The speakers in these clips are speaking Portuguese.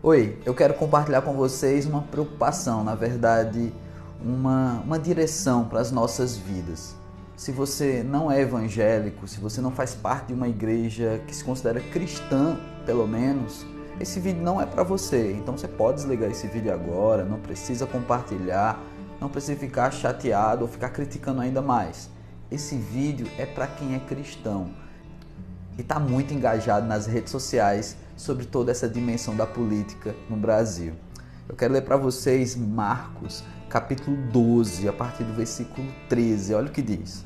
Oi, eu quero compartilhar com vocês uma preocupação, na verdade, uma direção para as nossas vidas. Se você não é evangélico, se você não faz parte de uma igreja que se considera cristã, pelo menos, esse vídeo não é para você. Então você pode desligar esse vídeo agora, não precisa compartilhar, não precisa ficar chateado ou ficar criticando ainda mais. Esse vídeo é para quem é cristão e está muito engajado nas redes sociais sobre toda essa dimensão da política no Brasil. Eu quero ler para vocês Marcos, capítulo 12, a partir do versículo 13. Olha o que diz.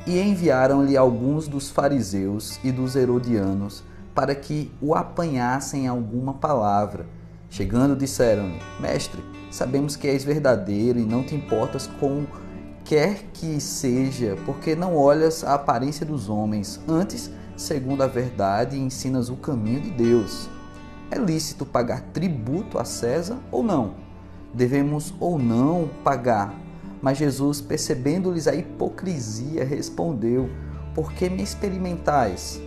E enviaram-lhe alguns dos fariseus e dos herodianos para que o apanhassem alguma palavra. Chegando, disseram-lhe: Mestre, sabemos que és verdadeiro e não te importas com quer que seja, porque não olhas a aparência dos homens, antes segundo a verdade, ensinas o caminho de Deus. É lícito pagar tributo a César ou não? Devemos ou não pagar? Mas Jesus, percebendo-lhes a hipocrisia, respondeu: Por que me experimentais?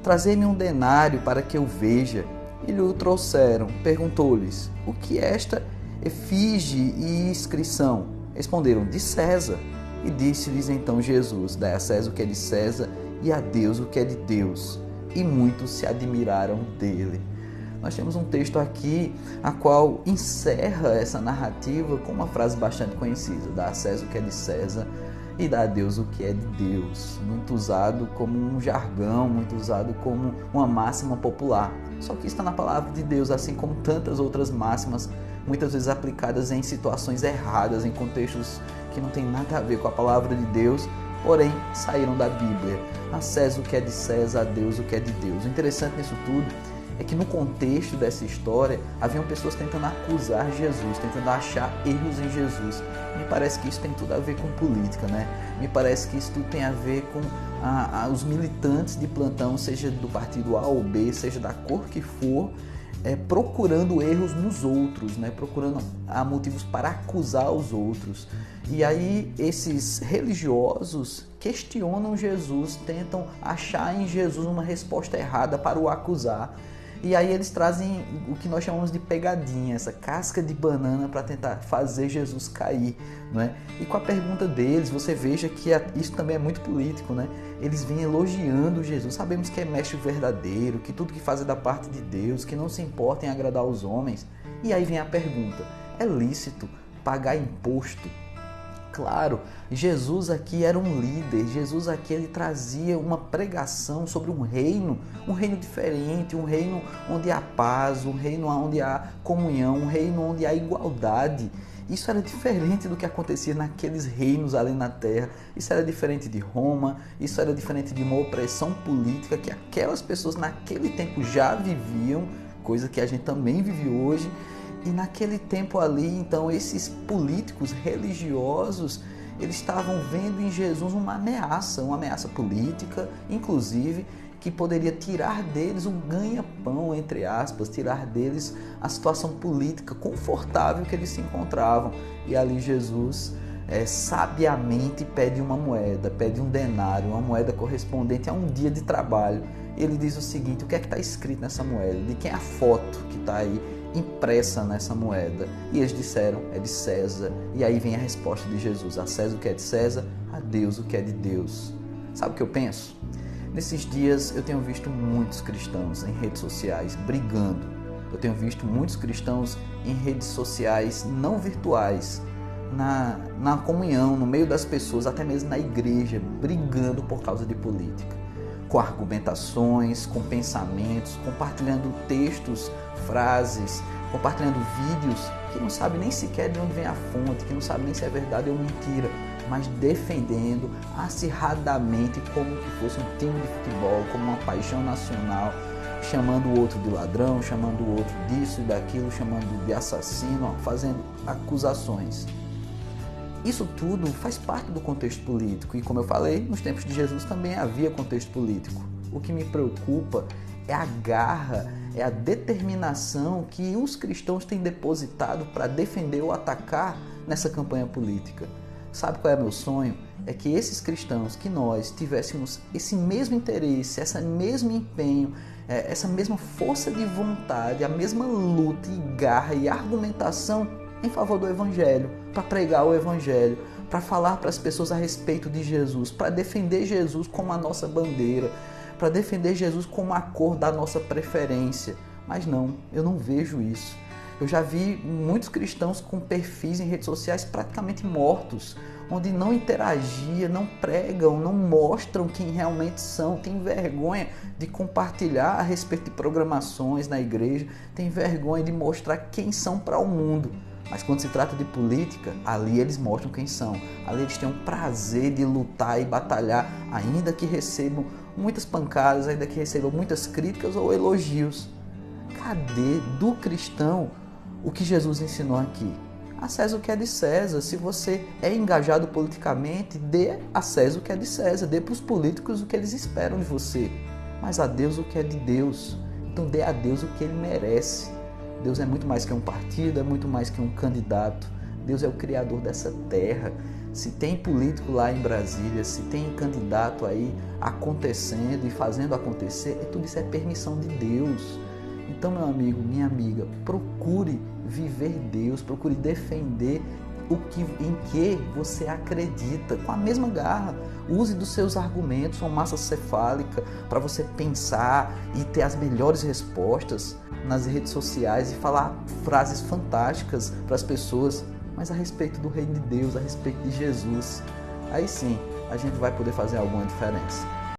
Trazei-me um denário para que eu veja. E lhe o trouxeram. Perguntou-lhes: O que é esta efígie e inscrição? Responderam: De César. E disse-lhes então Jesus: Dai a César o que é de César e a Deus o que é de Deus. E muitos se admiraram dele. Nós temos um texto aqui a qual encerra essa narrativa com uma frase bastante conhecida: dá a César o que é de César e dá a Deus o que é de Deus. Muito usado como um jargão, muito usado como uma máxima popular. Só que está na palavra de Deus, assim como tantas outras máximas, muitas vezes aplicadas em situações erradas, em contextos que não tem nada a ver com a palavra de Deus, porém saíram da Bíblia. A César o que é de César, a Deus o que é de Deus. O interessante nisso tudo é que no contexto dessa história haviam pessoas tentando acusar Jesus, tentando achar erros em Jesus. Me parece que isso tem tudo a ver com política, né? Me parece que isso tudo tem a ver com os militantes de plantão, seja do partido A ou B, seja da cor que for, procurando erros nos outros, né? Procurando motivos para acusar os outros. E aí esses religiosos questionam Jesus, tentam achar em Jesus uma resposta errada para o acusar. E aí eles trazem o que nós chamamos de pegadinha, essa casca de banana para tentar fazer Jesus cair, não é? E com a pergunta deles, você veja que isso também é muito político, né? Eles vêm elogiando Jesus. Sabemos que é mestre verdadeiro, que tudo que faz é da parte de Deus, que não se importa em agradar os homens. E aí vem a pergunta: é lícito pagar imposto? Claro, Jesus aqui era um líder, Jesus aqui ele trazia uma pregação sobre um reino diferente, um reino onde há paz, um reino onde há comunhão, um reino onde há igualdade. Isso era diferente do que acontecia naqueles reinos ali na terra, isso era diferente de Roma, isso era diferente de uma opressão política que aquelas pessoas naquele tempo já viviam, coisa que a gente também vive hoje. E naquele tempo ali, então, esses políticos religiosos, eles estavam vendo em Jesus uma ameaça política, inclusive, que poderia tirar deles o ganha-pão, entre aspas, tirar deles a situação política confortável que eles se encontravam. E ali Jesus sabiamente pede uma moeda, pede um denário, uma moeda correspondente a um dia de trabalho. Ele diz o seguinte: o que é que está escrito nessa moeda? De quem é a foto que está aí impressa nessa moeda? E eles disseram: é de César. E aí vem a resposta de Jesus: a César o que é de César, a Deus o que é de Deus. Sabe o que eu penso? Nesses dias eu tenho visto muitos cristãos em redes sociais brigando. Eu tenho visto muitos cristãos em redes sociais não virtuais, na comunhão, no meio das pessoas, até mesmo na igreja, brigando por causa de política, com argumentações, com pensamentos, compartilhando textos, frases, compartilhando vídeos que não sabe nem sequer de onde vem a fonte, que não sabe nem se é verdade ou mentira, mas defendendo acirradamente como que fosse um time de futebol, como uma paixão nacional, chamando o outro de ladrão, chamando o outro disso e daquilo, chamando de assassino, fazendo acusações. Isso tudo faz parte do contexto político e, como eu falei, nos tempos de Jesus também havia contexto político. O que me preocupa é a garra, é a determinação que os cristãos têm depositado para defender ou atacar nessa campanha política. Sabe qual é meu sonho? É que esses cristãos, que nós tivéssemos esse mesmo interesse, esse mesmo empenho essa mesma força de vontade, a mesma luta e garra e argumentação em favor do Evangelho, para pregar o Evangelho, para falar para as pessoas a respeito de Jesus, para defender Jesus como a nossa bandeira, para defender Jesus como a cor da nossa preferência. Mas não, eu não vejo isso. Eu já vi muitos cristãos com perfis em redes sociais praticamente mortos, onde não interagia, não pregam, não mostram quem realmente são, tem vergonha de compartilhar a respeito de programações na igreja, tem vergonha de mostrar quem são para o mundo. Mas quando se trata de política, ali eles mostram quem são. Ali eles têm um prazer de lutar e batalhar, ainda que recebam muitas pancadas, ainda que recebam muitas críticas ou elogios. Cadê do cristão o que Jesus ensinou aqui? A César o que é de César. Se você é engajado politicamente, dê a César o que é de César. Dê para os políticos o que eles esperam de você. Mas a Deus o que é de Deus. Então dê a Deus o que ele merece. Deus é muito mais que um partido, é muito mais que um candidato. Deus é o criador dessa terra. Se tem político lá em Brasília, se tem candidato aí acontecendo e fazendo acontecer, tudo isso é permissão de Deus. Então, meu amigo, minha amiga, procure viver Deus, procure defender em que você acredita, com a mesma garra. Use dos seus argumentos, uma massa cefálica, para você pensar e ter as melhores respostas nas redes sociais e falar frases fantásticas para as pessoas, mas a respeito do reino de Deus, a respeito de Jesus. Aí sim, a gente vai poder fazer alguma diferença.